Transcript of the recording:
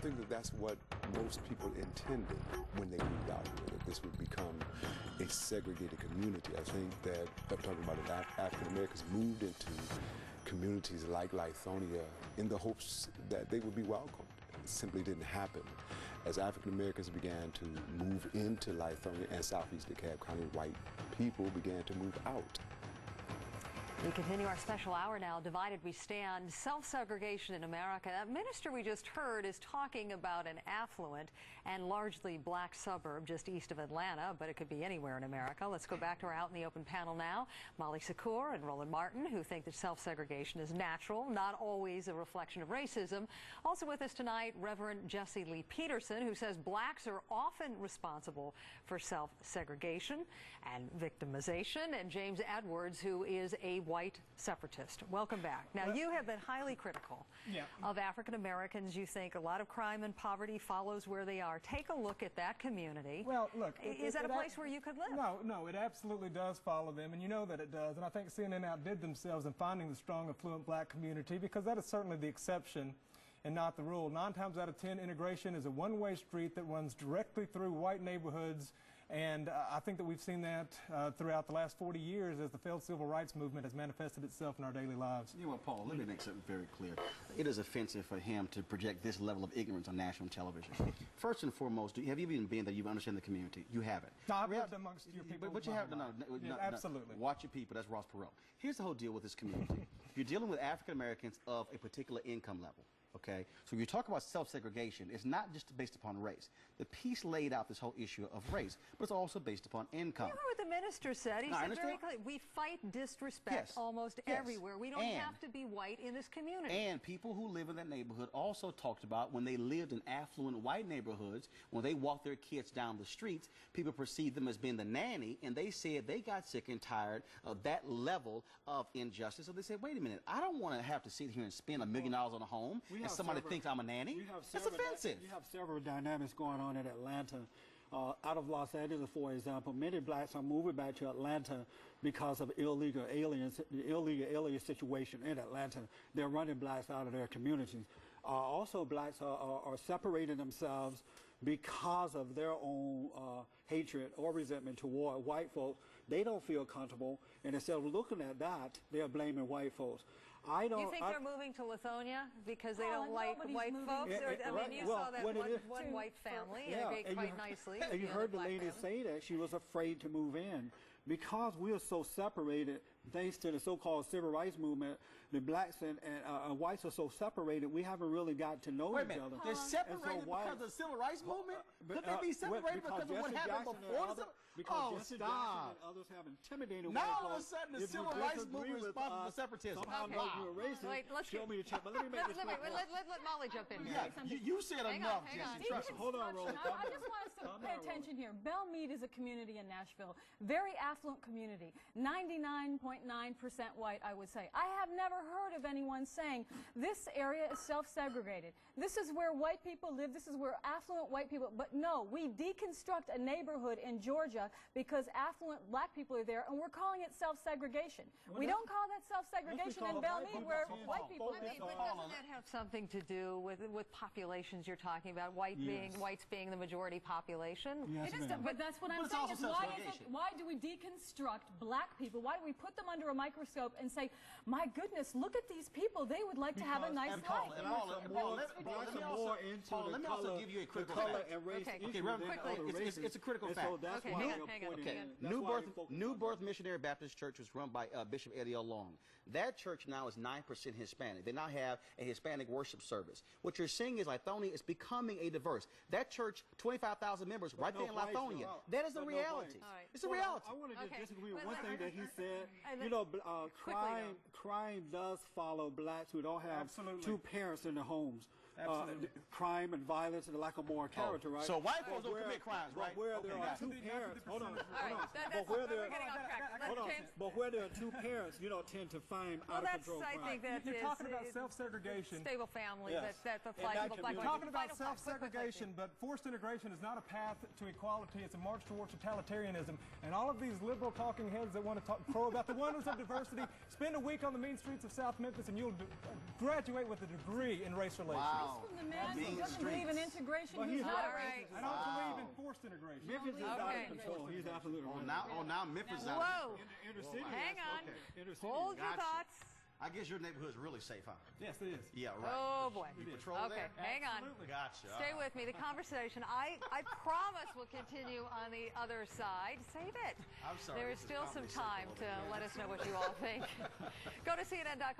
think that that's what most people intended when they moved out here, that this would become a segregated community. I think that, I'm talking about it, African Americans moved into communities like Lithonia in the hopes that they would be welcomed. It simply didn't happen. As African Americans began to move into Lithonia and Southeast DeKalb County, white people began to move out. We continue our special hour now. Divided we stand. Self-segregation in America. That minister we just heard is talking about an affluent and largely black suburb just east of Atlanta, but it could be anywhere in America. Let's go back to our Out in the Open panel now. Molly Secor and Roland Martin, who think that self-segregation is natural, not always a reflection of racism. Also with us tonight, Reverend Jesse Lee Peterson, who says blacks are often responsible for self-segregation and victimization, and James Edwards, who is a white separatist. Welcome back. Now, you have been highly critical of African Americans. You think a lot of crime and poverty follows where they are. Take a look at that community. Well, look, is that a place where you could live? No, it absolutely does follow them, and you know that it does. And I think CNN outdid themselves in finding the strong, affluent black community, because that is certainly the exception and not the rule. 9 times out of 10, integration is a one-way street that runs directly through white neighborhoods. And I think that we've seen that throughout the last 40 years as the failed civil rights movement has manifested itself in our daily lives. You know what, Paul, let me make something very clear. It is offensive for him to project this level of ignorance on national television. First and foremost, have you even been that you understand the community? You haven't. No, I've lived amongst your people. But you have to know. Absolutely. Watch your people. That's Ross Perot. Here's the whole deal with this community. You're dealing with African Americans of a particular income level. Okay, so when you talk about self-segregation, it's not just based upon race. The piece laid out this whole issue of race, but it's also based upon income. You know what the minister said? He said very clearly, we fight disrespect almost everywhere. We don't have to be white in this community. And people who live in that neighborhood also talked about when they lived in affluent white neighborhoods, when they walked their kids down the streets, people perceived them as being the nanny, and they said they got sick and tired of that level of injustice. So they said, wait a minute, I don't want to have to sit here and spend $1 million on a home. And somebody thinks I'm a nanny? That's offensive. You have several dynamics going on in Atlanta. Out of Los Angeles, for example, many blacks are moving back to Atlanta because of illegal alien situation in Atlanta. They're running blacks out of their communities. Also, blacks are separating themselves because of their own hatred or resentment toward white folks. They don't feel comfortable, and instead of looking at that, they're blaming white folks. You think they're moving to Lithonia because they don't like white folks? I mean, you saw that one white family, and they ate quite nicely. And you heard the lady say that she was afraid to move in. Because we are so separated, thanks to the so-called civil rights movement, the blacks and whites are so separated, we haven't really got to know each other. They're separated because of the civil rights movement? Could they be separated because of what happened before? Because Jesse Jackson and others have intimidated now all of a sudden the civil rights movement is responsible for separatism. Somehow you're racist. Wait, let's show me the check. But let me make this let Molly jump in here. You said enough, Jesse. Hold on, Roland. I just want us to pay attention here. Belle Meade is a community in Nashville, very affluent community, 99.9% white, I would say. I have never heard of anyone saying this area is self-segregated. This is where white people live. This is where affluent white people. But no, we deconstruct a neighborhood in Georgia because affluent black people are there, and we're calling it self-segregation. We don't call that self-segregation in Belle Meade where white people live. But doesn't that have something to do with populations you're talking about? Whites being the majority population? Yes, it is, but that's what I'm saying. Why do we deconstruct black people? Why do we put them under a microscope and say, my goodness, look at these people. They would like to have a nice life. Let me also give you a critical fact. It's a critical fact. So that's why New Birth Missionary Baptist Church was run by Bishop Eddie L. Long. That church now is 9% Hispanic. They now have a Hispanic worship service. What you're seeing is Lithonia is becoming a diverse. That church, 25,000 members right there in Lithonia. That is the reality. It's a reality. I want to disagree with one thing that he said. You know, crime does follow blacks who don't have two parents in their homes. Crime and violence and lack of moral character, right? So white folks don't commit crimes, right? But where there are two parents, hold on. But where there are two parents, you don't tend to find out of control crime. I think that's you're talking about self-segregation. Stable family that applies to black. You're talking about self-segregation, but forced integration is not a path to equality. It's a march towards totalitarianism. And all of these liberal talking heads that want to talk pro about the wonders of diversity, spend a week on the mean streets of South Memphis, and you'll graduate with a degree in race relations. Wow. from the man who Mean doesn't believe in streets. integration, Well, who's he's not not a right. racist. I don't believe in forced integration. Memphis is out Okay. of control. He's absolutely right. Now Memphis is out. Whoa. Inner city. Hang on. Inner city. Hold your Gotcha. thoughts. I guess your neighborhood's really safe, huh? Yes, it is. Yeah, right. Oh, boy. You patrol Okay, there? hang on. Absolutely. Gotcha. Stay with me. The conversation, I promise, will continue on the other side. Save it. I'm sorry, There is this is still some Comedy time Central to over let us know what you all think. Go to CNN.com.